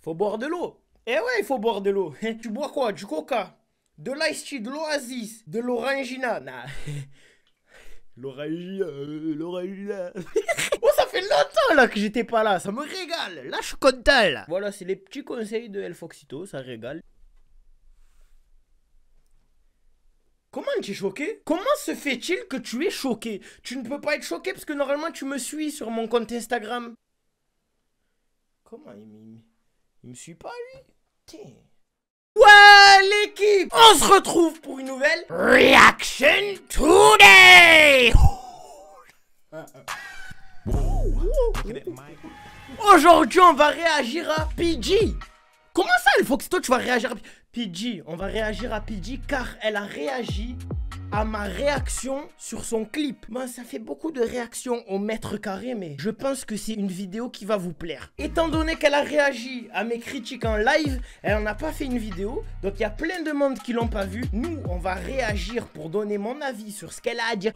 Faut boire de l'eau. Eh ouais, il faut boire de l'eau. Tu bois quoi? Du coca, de l'ice tea, de l'oasis, de l'orangina. Nah. L'orangina. Oh, ça fait longtemps là que j'étais pas là. Ça me régale. Là, je suis content là. Voilà, c'est les petits conseils de El Foxito. Ça régale. Comment tu es choqué? Comment se fait-il que tu es choqué? Tu ne peux pas être choqué parce que normalement tu me suis sur mon compte Instagram. Comment il me suit pas lui? Tiens. Ouais l'équipe, on se retrouve pour une nouvelle Reaction Today. Aujourd'hui on va réagir à PG. Comment ça El Foxito tu vas réagir à PG? On va réagir à PG car elle a réagi à ma réaction sur son clip. Ben, ça fait beaucoup de réactions au mètre carré, mais je pense que c'est une vidéo qui va vous plaire. Étant donné qu'elle a réagi à mes critiques en live, elle n'en a pas fait une vidéo, donc il y a plein de monde qui l'ont pas vu. Nous, on va réagir pour donner mon avis sur ce qu'elle a à dire.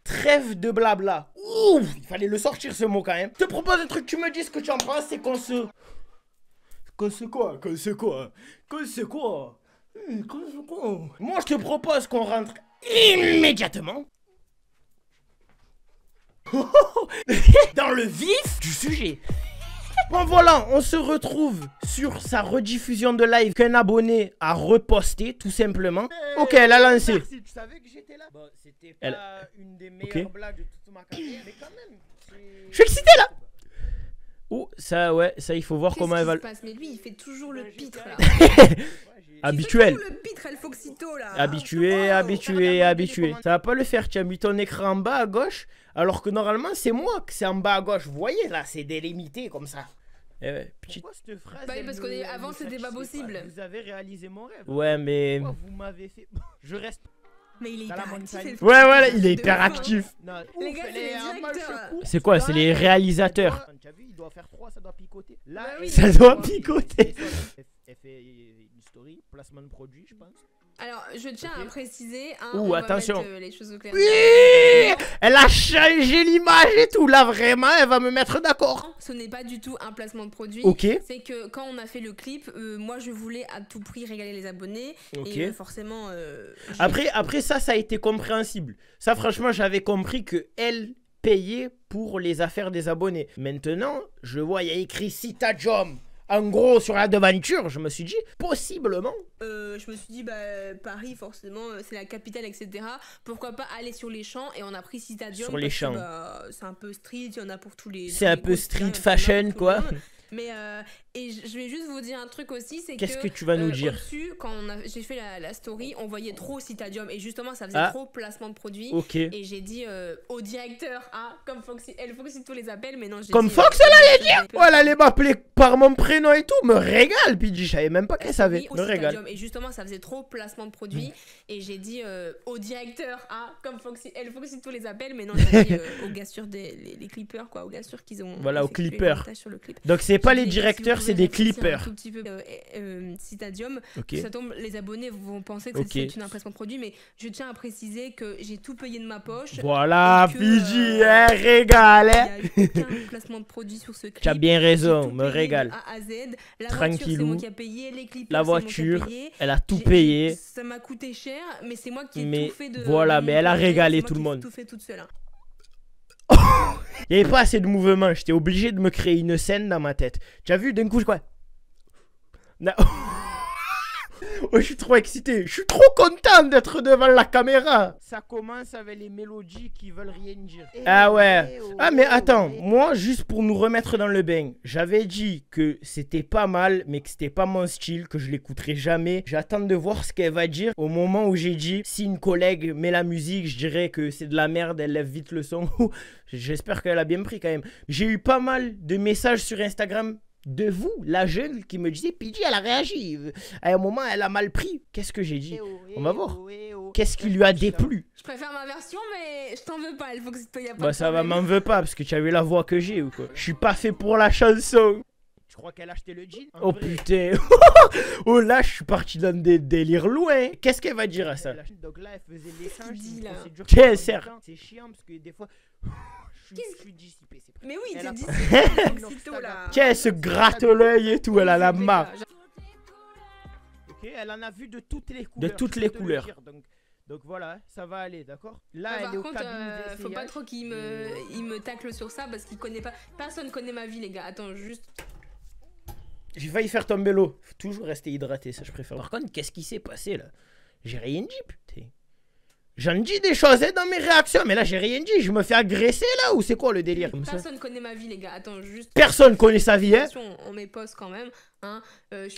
Trêve de blabla. Ouh, il fallait le sortir ce mot quand même. Je te propose un truc, tu me dis ce que tu en penses, c'est qu'on se... Moi, je te propose qu'on rentre immédiatement dans le vif du sujet. Bon voilà, on se retrouve sur sa rediffusion de live qu'un abonné a reposté, tout simplement. Ok, elle a lancé. Merci, tu savais que j'étais là. Bon, c'était pas une des meilleures blagues de toute ma carrière, mais quand même. Je suis excité là. Oh, ça, ouais, ça, il faut voir comment elle va... Mais lui, il fait toujours le pitre, là. Habituel. Le pitre, El Foxito, là. Habitué. Ça va pas le faire, tu as mis ton écran en bas à gauche, alors que normalement, c'est moi que c'est en bas à gauche. Vous voyez, là, c'est délimité comme ça. Eh ouais, petite... Bah oui, parce qu'avant, c'était pas possible. Vous avez réalisé mon rêve. Ouais, mais... Vous m'avez fait... Je reste... Mais il est hyper actif. Ouais, il est hyper actif. Les gars, c'est les directeurs. C'est quoi? C'est les réalisateurs. Tu as vu, il doit faire 3, ça doit picoter. Là, bah oui, ça doit picoter. Elle fait une story, placement de produit, je pense. Alors, je tiens à préciser, hein, on attention. va mettre, les choses au clair. Oui, elle a changé l'image et tout. Là, vraiment, elle va me mettre d'accord. Ce n'est pas du tout un placement de produit. Ok. C'est que quand on a fait le clip, moi, je voulais à tout prix régaler les abonnés. Ok. Et forcément... Après ça a été compréhensible. Ça, franchement, j'avais compris que elle payait pour les affaires des abonnés. Maintenant, je vois, il y a écrit Citadium. En gros, sur la devanture, je me suis dit, possiblement. Je me suis dit, bah, Paris, forcément, c'est la capitale, etc. Pourquoi pas aller sur les champs? Et on a pris Citadium. Sur les champs. Bah, c'est un peu street, il y en a pour tous les... C'est un peu street fashion, quoi. Mais et je vais juste vous dire un truc aussi, c'est que... Qu'est-ce que tu vas nous dire? Au-dessus, quand j'ai fait la story, on voyait trop Citadium. Et justement, ça faisait trop placement de produit. Ok. Et j'ai dit au directeur, comme Foxy, elle Foxy tous les appels, mais non, j'ai comme dit, Fox, elle allait dire. Oh, elle allait m'appeler par mon prénom et tout. Me régale, PG. Je savais même pas qu'elle savait. Me régale. Et justement, ça faisait trop placement de produit. Et j'ai dit au directeur, comme Foxy, elle Foxy tous les appels, mais non, j'ai dit aux gars sûrs les clippers, quoi. Aux gars sûrs qu'ils ont. Voilà, aux clippers. Clip. Donc, c'est pas les directeurs, c'est des clippers. Un tout petit peu Citadium. Okay. Ça tombe, les abonnets vont penser que c'est une impression de produit, mais je tiens à préciser que j'ai tout payé de ma poche. Voilà, PG, régale. Il n'y a aucun placement de produit sur ce clip. Tu as bien raison, me régale. A à Z. La tranquillou. voiture, c'est moi qui a payé. Les clips, la voiture, elle a tout payé. Ça m'a coûté cher, mais c'est moi qui ai tout fait de. Voilà, mais elle a régalé tout le monde. Tout fait toute seule. Il n'y avait pas assez de mouvement, j'étais obligé de me créer une scène dans ma tête. Tu as vu, d'un coup, je crois... Non. Oh, je suis trop excité, je suis trop content d'être devant la caméra. Ça commence avec les mélodies qui veulent rien dire. Ah ouais. Ah mais attends, moi juste pour nous remettre dans le bain, j'avais dit que c'était pas mal, mais que c'était pas mon style, que je l'écouterais jamais. J'attends de voir ce qu'elle va dire. Au moment où j'ai dit, si une collègue met la musique, je dirais que c'est de la merde, elle lève vite le son. J'espère qu'elle a bien pris quand même. J'ai eu pas mal de messages sur Instagram de vous, la jeune, qui me disait PG, elle a réagi. À un moment, elle a mal pris. Qu'est-ce que j'ai dit? On va voir. Qu'est-ce qui lui a déplu? Je préfère ma version, mais je t'en veux pas. Il faut que y a pas bah, ça va, m'en veux pas, parce que tu as vu la voix que j'ai ou quoi. Je suis pas fait pour la chanson. Tu crois qu'elle a acheté le jean? Ah, Oh putain. Oh là, je suis parti dans des délires loin. Qu'est-ce qu'elle va dire à ça? Donc là, elle faisait l'échange. Tiens, serre. C'est chiant parce que des fois, je suis dissipé. Mais oui, Elle t'es a dissipé. Aussitôt là. Tiens, elle se gratte l'œil et tout, elle a la marre. Ok, elle en a vu de toutes les couleurs. De toutes les couleurs. Donc voilà, ça va aller, d'accord? Là, Par elle est au contre, cabinet faut pas trop qu'il me tacle sur ça parce qu'il connaît pas. Personne connaît ma vie, les gars. Attends, juste. J'ai failli faire tomber l'eau. Faut toujours rester hydraté, ça je préfère. Par contre, qu'est-ce qui s'est passé là? J'ai rien dit, putain. J'en dis des choses hein, dans mes réactions, mais là j'ai rien dit. Je me fais agresser là ou c'est quoi le délire? Personne connaît ma vie, les gars. Attends, juste. Personne connaît sa vie, hein? On met pause quand même. Hein.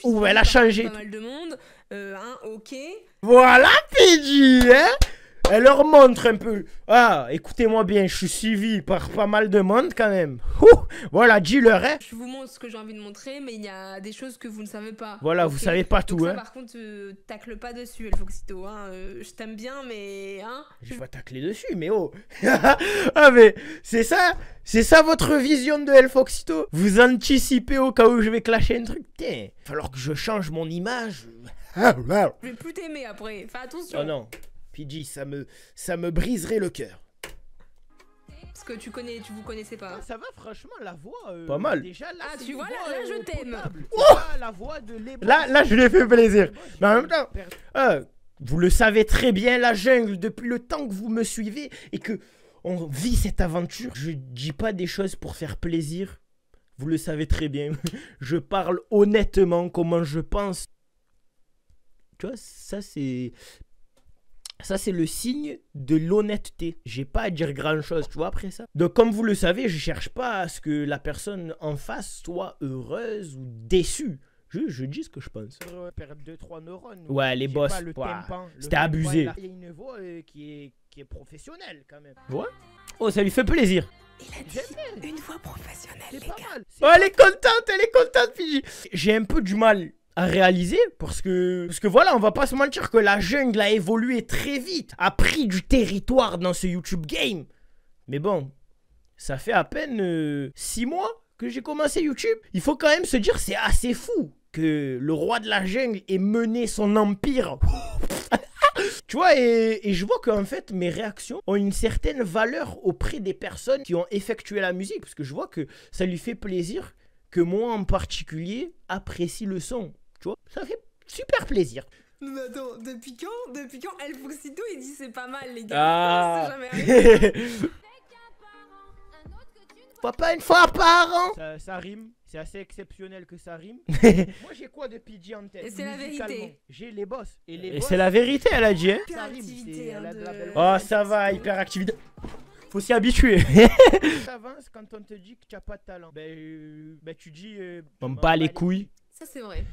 Ouh, elle a changé. Pas mal de monde. Hein, ok. Voilà, PJ, hein? Elle leur montre un peu. Ah, écoutez-moi bien, je suis suivi par pas mal de monde quand même. Ouh, voilà, dis-leur, hein? Je vous montre ce que j'ai envie de montrer, mais il y a des choses que vous ne savez pas. Voilà, okay. Vous savez pas donc tout, ça, hein? Par contre, tacle pas dessus, Elfoxito. Hein. Je t'aime bien, mais. Hein, je vais tacler dessus, mais oh! Ah, mais c'est ça votre vision de Elfoxito? Vous anticipez au cas où je vais clasher un truc? Putain, il va falloir que je change mon image. Je vais plus t'aimer après, fais attention. Oh non, PJ, ça me briserait le cœur. Parce que vous connaissez pas. Ça va, franchement, la voix. Pas mal. Déjà, là, tu vois, là je t'aime. La voix de là, je lui ai fait plaisir. Mais en même temps, vous le savez très bien, la jungle, depuis le temps que vous me suivez et que on vit cette aventure, je dis pas des choses pour faire plaisir. Vous le savez très bien. Je parle honnêtement, comment je pense. Tu vois, ça c'est le signe de l'honnêteté. J'ai pas à dire grand chose, tu vois, après ça. Donc comme vous le savez, je cherche pas à ce que la personne en face soit heureuse ou déçue. Je dis ce que je pense. Perdre 2-3 neurones. Ouais, les boss. C'était abusé. Il y a une voix qui est professionnelle quand même. Ouais. Oh, ça lui fait plaisir. Il a dit une voix professionnelle, les gars. Oh, elle est contente, Fiji. J'ai un peu du mal à réaliser parce que voilà, on va pas se mentir que la jungle a évolué très vite, a pris du territoire dans ce YouTube game. Mais bon, ça fait à peine 6 mois que j'ai commencé YouTube. Il faut quand même se dire, c'est assez fou que le roi de la jungle ait mené son empire. Tu vois, et je vois qu'en fait, mes réactions ont une certaine valeur auprès des personnes qui ont effectué la musique. Parce que je vois que ça lui fait plaisir que moi en particulier apprécie le son. Tu vois, ça fait super plaisir. Mais attends, depuis quand Elfoxito il dit c'est pas mal, les gars? Ah. C'est jamais Pas une fois par an. Ça rime, c'est assez exceptionnel que ça rime. Moi j'ai quoi de PJ en tête? Et c'est la vérité. J'ai les boss. Et c'est la vérité, elle a dit. Hein. Hyperactivité. Oh, ça va, hyperactivité. Faut s'y habituer. T'avances quand on te dit que tu n'as pas de talent. Ben tu dis. On bat les couilles. Ça c'est vrai.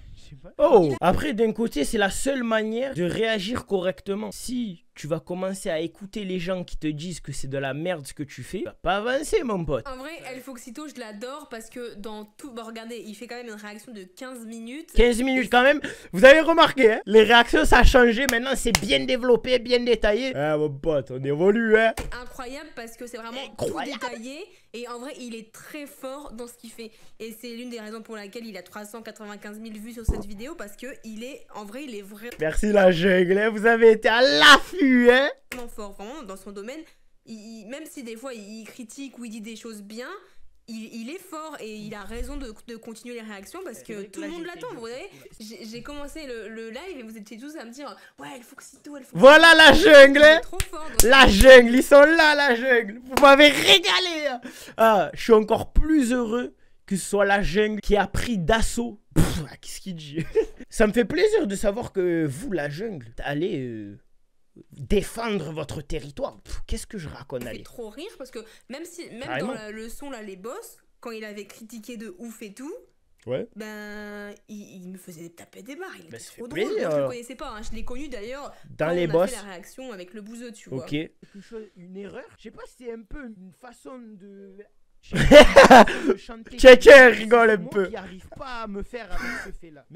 Oh, après d'un côté c'est la seule manière de réagir correctement. Si tu vas commencer à écouter les gens qui te disent que c'est de la merde ce que tu fais, tu vas pas avancer mon pote. En vrai, Elfoxito je l'adore parce que dans tout... Bah regardez, il fait quand même une réaction de 15 minutes. 15 minutes quand même. Vous avez remarqué, hein, les réactions ça a changé. Maintenant c'est bien développé, bien détaillé. Ah mon pote, on évolue hein. Incroyable parce que c'est vraiment tout détaillé. Et en vrai, il est très fort dans ce qu'il fait. Et c'est l'une des raisons pour laquelle il a 395 000 vues sur cette vidéo. Parce que il est, en vrai, il est vraiment... Merci la jungle, hein, vous avez été à l'affût, hein. Vraiment fort, vraiment, dans son domaine. Même si des fois, il critique ou il dit des choses bien, il est fort et il a raison de continuer les réactions parce que tout le monde l'attend. Vous voyez, j'ai commencé le live et vous étiez tous à me dire ouais, Elfoxito. Voilà la jungle, hein. Trop fort. La jungle, ils sont là, la jungle. Vous m'avez régalé. Hein. Ah, je suis encore plus heureux que ce soit la jungle qui a pris d'assaut. Qu'est-ce qu'il dit? Ça me fait plaisir de savoir que vous, la jungle, allez défendre votre territoire. Qu'est-ce que je raconte? Ça fait trop rire parce que même dans le son là, les boss, quand il avait critiqué de ouf et tout, ouais, ben il me faisait taper des barres. Il était trop drôle. Plaisir, moi je le connaissais pas, hein. Je l'ai connu d'ailleurs dans les on boss. a fait la réaction avec le bouseux, tu vois. Ok. Quelque chose, une erreur. Je sais pas si c'est un peu une façon de Tiens, rigole un peu. Qui arrive pas à me faire avec ce fait là.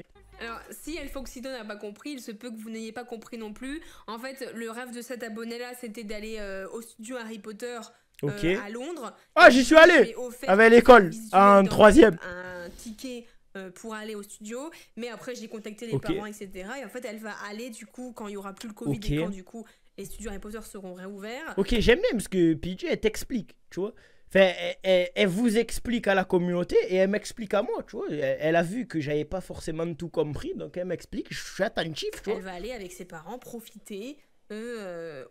Alors, si Elfoxito n'a pas compris, il se peut que vous n'ayez pas compris non plus. En fait, le rêve de cet abonné-là, c'était d'aller au studio Harry Potter à Londres. Ah, j'y suis allé avec l'école en 3ème. Un ticket pour aller au studio. Mais après, j'ai contacté les Ok. parents, etc. Et en fait, elle va aller du coup quand il y aura plus le Covid Ok. et quand du coup les studios Harry Potter seront réouverts. Ok, j'aime bien parce que PJ, elle t'explique, tu vois. Enfin, elle vous explique à la communauté et elle m'explique à moi, tu vois. Elle a vu que j'avais pas forcément tout compris, donc elle m'explique, je suis attentif, tu Elle vois. va aller avec ses parents profiter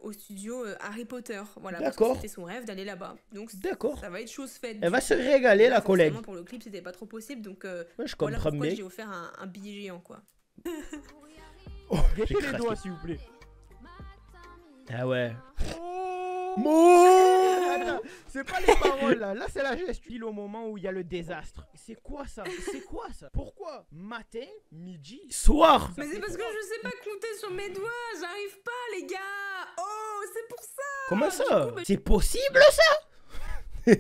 au studio Harry Potter. Voilà, parce que D'accord. c'était son rêve d'aller là-bas. Donc D'accord. ça va être chose faite. Elle va se régaler, la collègue. Forcément, pour le clip, c'était pas trop possible. Donc Ouais, je voilà comprends pourquoi bien. j'ai offert un billet géant, quoi. Oh, Gâchez les craqué. doigts, s'il vous plaît. Ah ouais. Attends, c'est pas les paroles là, là c'est la geste. Pile au moment où il y a le désastre. C'est quoi ça? C'est quoi ça? Pourquoi? Matin, midi, Soir. Mais c'est parce que je sais pas compter sur mes doigts, j'arrive pas, les gars. Oh, c'est pour ça. Comment Du ça? coup, bah, C'est possible ça?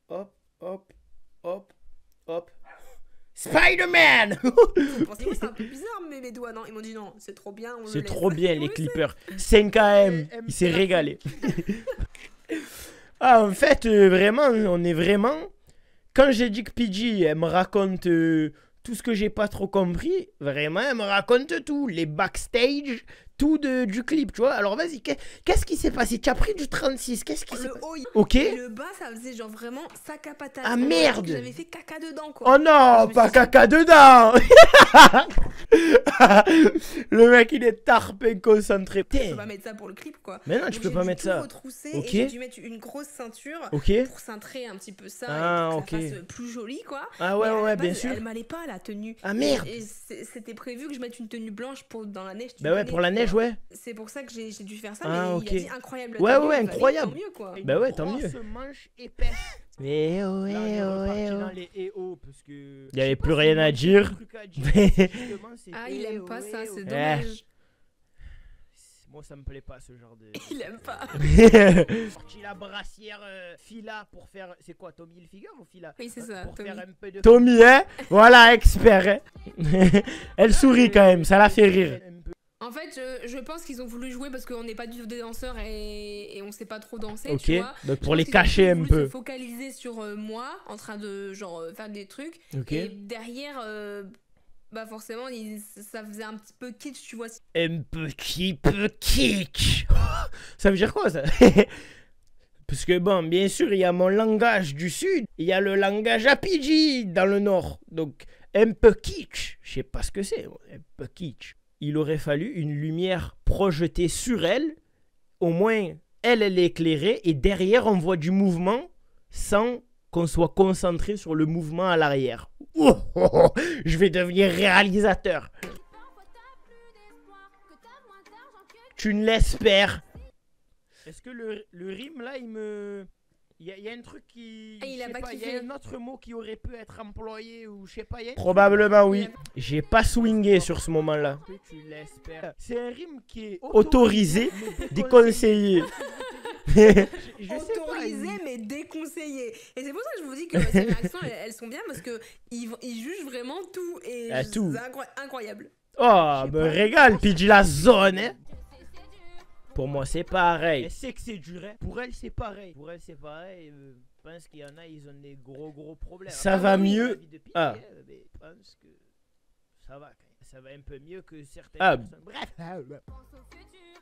Hop, hop, hop, hop. Spider-Man. Pensez-moi, c'est un peu bizarre, mais mes doigts, non. Ils m'ont dit non, c'est trop bien. On le C'est laisse. trop bien les Oui, clippers. 5 AM, il s'est régalé. Ah, en fait, vraiment, on est vraiment. Quand j'ai dit que PG, elle me raconte tout ce que j'ai pas trop compris, vraiment, elle me raconte tout. Les backstage, tout du clip, tu vois. Alors vas-y, qu'est-ce qui s'est passé? Tu as pris du 36, qu'est-ce qui s'est Le passé? haut, Ok. et le bas, ça faisait genre vraiment sac à patate. Ah, On dirait merde. que j'avais fait caca dedans, quoi. Oh non, Je me pas suis dit- caca dedans. Le mec, il est tarpé, concentré. Je peux Putain. pas mettre ça pour le clip, quoi. Mais non, tu Donc, peux j'ai pas dû mettre tout ça. retrousser Ok. et j'ai dû mettre une grosse ceinture Ok. pour cintrer un petit peu ça Ah, et pour que ok. ça fasse plus joli, quoi. Ah ouais, Mais à la ouais, base, bien sûr. Elle m'allait pas, la tenue. Ah merde. Et c'était prévu que je mette une tenue blanche pour dans la neige. tu Bah ouais, connais, pour la tu neige, vois. ouais. C'est pour ça que j'ai dû faire ça, Ah, mais ok. il a dit incroyable. la Ouais, tenue, ouais, il fallait, incroyable. Tant mieux, quoi. Une Bah ouais, tant grosse mieux. manche épaisse. Mais Là, on est reparti dans les EO parce que. Il y avait je sais plus pas rien s'il à manquait dire. de trucs à dire, justement, c'est Ah, il aime pas ça, c'est EO. dommage. Moi, ça me plaît pas ce genre de. Il aime pas. Sorti la brassière Fila pour faire. C'est quoi, Tommy Hilfiger ou Fila? Oui, c'est ça, Pour Tommy. faire un peu de. Tommy, hein? Voilà, expert. Hein. Elle sourit quand même, ça la fait rire. Un peu. En fait, je pense qu'ils ont voulu jouer parce qu'on n'est pas du tout des danseurs et on sait pas trop danser, Ok, tu vois. donc Je pour les pense qu'ils ont cacher un voulu peu. se focaliser sur moi en train de genre faire des trucs. Ok. Et derrière, bah forcément, ça faisait un petit peu kitsch, tu vois. Un petit peu kitsch. Ça veut dire quoi ça? Parce que bon, bien sûr, il y a mon langage du sud, il y a le langage Apiji dans le nord. Donc, un peu kitsch, je sais pas ce que c'est, un peu kitsch. Il aurait fallu une lumière projetée sur elle, au moins elle est éclairée, et derrière on voit du mouvement sans qu'on soit concentré sur le mouvement à l'arrière. Oh, oh, oh, je vais devenir réalisateur. Tu ne l'espères. Est-ce que le rime là, il me. Il y a un truc qui. Ah, il je a sais pas Il y kiffé. a un autre mot qui aurait pu être employé ou je sais pas. Il y a un Probablement oui. J'ai pas swingé sur ce moment-là. truc que tu l'espères. C'est un rime qui est Autorisé, mais déconseillé. je sais pas, Autorisé il- mais déconseillé. Et c'est pour ça que je vous dis que ces réactions, elles sont bien parce que ils jugent vraiment tout et Ah, tout. c'est incroyable. Oh, sais me pas. régale, puis dis la zone, hein. Pour moi, c'est pareil. Elle sait que c'est dur. Hein. Pour elle, c'est pareil. Pour elle, c'est pareil. Je pense qu'il y en a, ils ont des gros problèmes. Ça Après, va oui, mieux. la vie de Piqué, Ah. mais je pense que ça va quand même. Ça va un peu mieux que certaines Ah. personnes. Bref.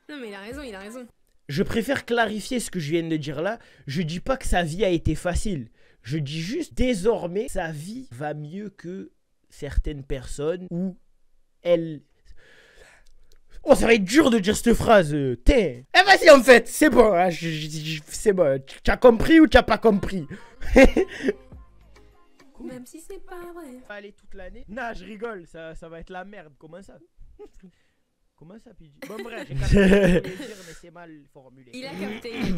Non mais il a raison, il a raison. Je préfère clarifier ce que je viens de dire là. Je dis pas que sa vie a été facile. Je dis juste, désormais, sa vie va mieux que certaines personnes où elle... Oh, ça va être dur de dire cette phrase. T'es... Eh, vas-y, en fait, c'est bon. Hein, c'est bon. Tu as compris ou tu n'as pas compris? Même si c'est pas vrai. Pas aller toute l'année. Non, je rigole. Ça va être la merde. Comment ça? Comment ça, Pidgey? Bon, bref, j'ai capté ce que je voulais dire, mais c'est mal formulé. Il a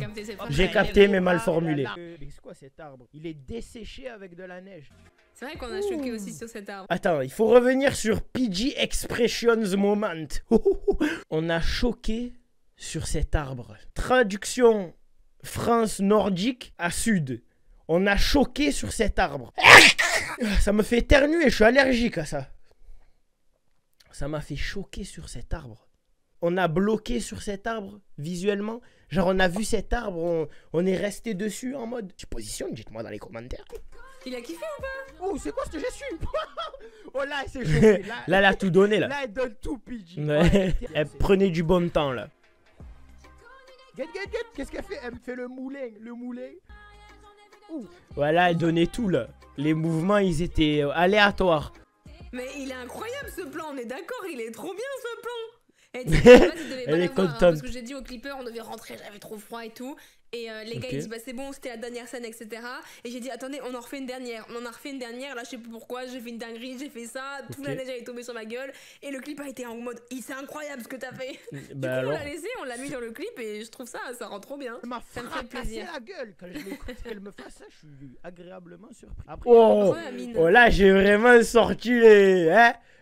capté ses phrases. J'ai capté, mais mal formulé. Mais c'est quoi cet arbre? Il est desséché avec de la neige. C'est vrai qu'on a choqué aussi sur cet arbre. Attends, il faut revenir sur PG Expressions Moment. On a choqué sur cet arbre. Traduction France nordique à sud. On a choqué sur cet arbre. Ça me fait éternuer, je suis allergique à ça. Ça m'a fait choquer sur cet arbre. on a bloqué sur cet arbre visuellement. Genre, on a vu cet arbre, on est resté dessus en mode. Tu positionnes, dites-moi dans les commentaires. Il a kiffé ou pas? Oh, c'est quoi ce que j'ai su? Oh là, c'est chauffé. Là, elle a tout donné, là. Là, elle donne tout, PG. Ouais. Elle prenait du bon temps, là. Get. Qu'est-ce qu'elle fait? Elle me fait le moulin. Voilà, elle donnait tout, là. Les mouvements, ils étaient aléatoires. Mais il est incroyable ce plan, on est d'accord, il est trop bien ce plan. Elle est contente. Parce que j'ai dit au clipper, on devait rentrer, j'avais trop froid et tout. Et les gars, Ok. ils disent, bah c'est bon, c'était la dernière scène, etc. Et j'ai dit, attendez, on en refait une dernière. On en a refait une dernière, là je sais plus pourquoi, j'ai fait une dinguerie, j'ai fait ça, toute la neige elle est tombée sur ma gueule. Et le clip a été en mode, c'est incroyable ce que t'as fait. Du coup, Bah on alors. l'a laissé, on l'a mis dans le clip et je trouve ça rend trop bien. Elle m'a Ça me fait fracassé plaisir. la gueule. Quand je l'écoute, qu'elle me fasse ça, je suis agréablement surpris. Après, Oh, Ouais, Amine. oh là, j'ai vraiment sorti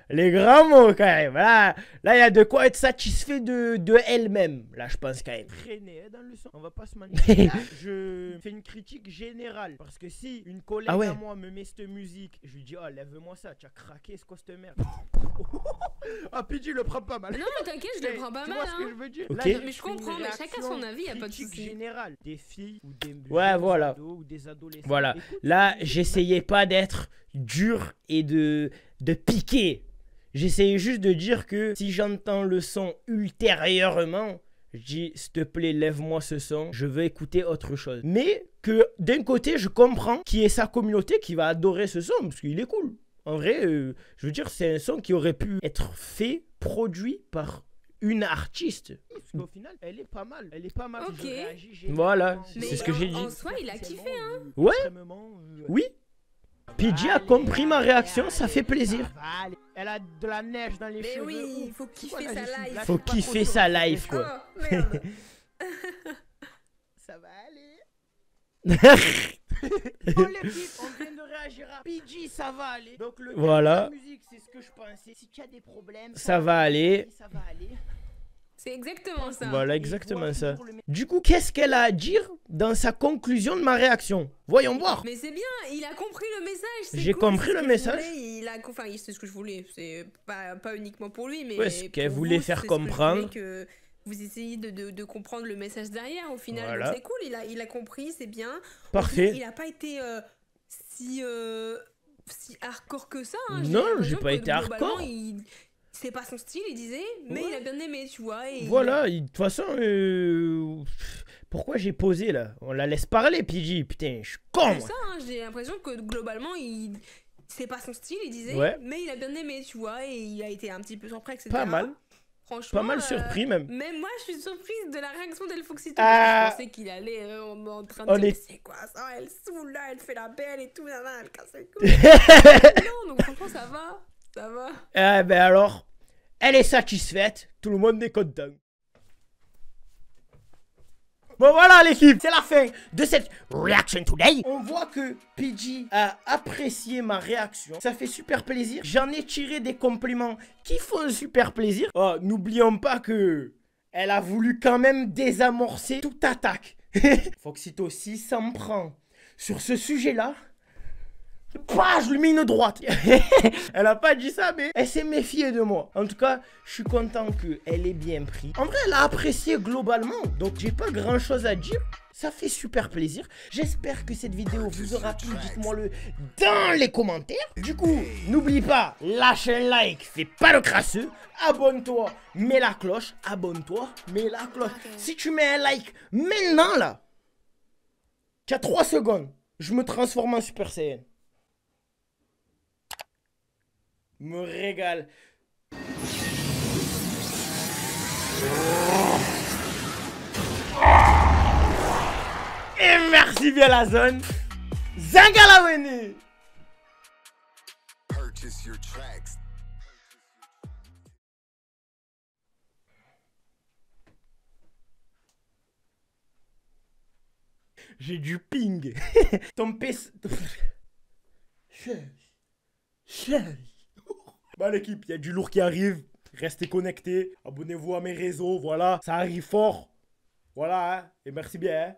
les grands mots, quand même. Là, il y a de quoi être satisfait de elle-même. Là, je pense, quand même. traîner dans le son. On va pas se mentir. Là, je fais une critique générale. Parce que si une collègue Ah ouais. à moi me met cette musique, je lui dis, oh, lève-moi ça, tu as craqué, c'est quoi cette merde? Ah, PG le prend pas mal. Non, mais t'inquiète, je le prends pas Tu mal. vois ce que hein. je veux dire? Ok. Là, Mais je fais une comprends, mais chacun son avis, y a pas de critique souci. générale des filles ou des Ouais, jeunes voilà. ados ou des adolescents. Voilà. Écoute, Là, c'est- j'essayais pas d'être dur et de piquer. J'essayais juste de dire que si j'entends le son ultérieurement, je dis, s'il te plaît, lève-moi ce son, je veux écouter autre chose. Mais que d'un côté, je comprends qu'il y ait sa communauté qui va adorer ce son, parce qu'il est cool. En vrai, je veux dire, c'est un son qui aurait pu être fait, produit par une artiste. Parce qu'au final, elle est pas mal. Elle est pas mal. Ok. Je réagis Voilà, généralement. c'est ce que j'ai dit. En soi, il a kiffé, hein. Ouais. Extrêmement, Oui. PJ a compris ma réaction, ça fait plaisir. Ça va aller. Elle a de la neige dans les Mais cheveux. oui, il Ouf. faut C'est quoi, kiffer là, sa je suis- life. là, je Faut suis pas kiffer trop sa sûr. life, quoi. Oh, merde. Ça va aller. Bon, l'équipe, on vient de réagir à PG, ça va aller. Donc, le Voilà. la musique, c'est ce que je pensais. Si tu as des problèmes, Ça va aller. Ça va aller. C'est exactement ça. Voilà, Et exactement voir ça. toujours le même- Du coup, qu'est-ce qu'elle a à dire dans sa conclusion de ma réaction? Voyons voir. Mais c'est bien, il a compris le message. c'est J'ai cool, compris c'est ce le que je message. voulais, il a, enfin, c'est ce que je voulais. C'est pas uniquement pour lui, mais Ouais, ce qu'elle pour voulait vous, faire c'est ce que je comprendre. voulais que vous essayez de comprendre le message derrière. Au final, Voilà. donc c'est cool. Il a compris, c'est bien. Parfait. Il a pas été si hardcore que ça. Hein. Non, l'impression j'ai pas que été globalement, hardcore. C'est pas son style, il disait, mais Ouais. il a bien aimé, tu vois. Et Voilà, de toute façon, pourquoi j'ai posé là? On la laisse parler, PJ. Putain, je suis con, C'est moi. ça, hein, j'ai l'impression que globalement, c'est pas son style, il disait, Ouais. mais il a bien aimé, tu vois, et il a été un petit peu surpris, etc. Pas mal. Franchement. Pas mal surpris, même. Même moi, je suis surprise de la réaction d'El Foxito. Ah. Je pensais qu'il allait en train On de dire, est- mais c'est quoi ça? Elle saoule là, elle fait la belle et tout, nan, nan, elle casse les couilles. Non, donc franchement, ça va. Ça va. Ah ben alors, elle est satisfaite, tout le monde est content. Bon voilà l'équipe, c'est la fin de cette Reaction Today. On voit que PJ a apprécié ma réaction, ça fait super plaisir. J'en ai tiré des compliments qui font super plaisir. Oh, n'oublions pas que elle a voulu quand même désamorcer toute attaque. Foxito, si ça me prend sur ce sujet-là, bah, je lui mets une droite. Elle a pas dit ça, mais elle s'est méfiée de moi. En tout cas, je suis content qu'elle ait bien pris. En vrai, elle a apprécié globalement. Donc, j'ai pas grand chose à dire. Ça fait super plaisir. J'espère que cette vidéo vous aura plu. Dites-moi le dans les commentaires. Du coup, n'oublie pas, lâche un like, fais pas le crasseux. Abonne-toi, mets la cloche. Abonne-toi, mets la cloche. Si tu mets un like maintenant, là, tu as 3 secondes. Je me transforme en Super Saiyan. Me régale. Et merci bien la zone. Zangalawene. Purchase your tracks. J'ai du ping. Ton PC. Bah l'équipe, il y a du lourd qui arrive. Restez connectés. Abonnez-vous à mes réseaux. Voilà, ça arrive fort. Voilà, hein. Et merci bien. Hein.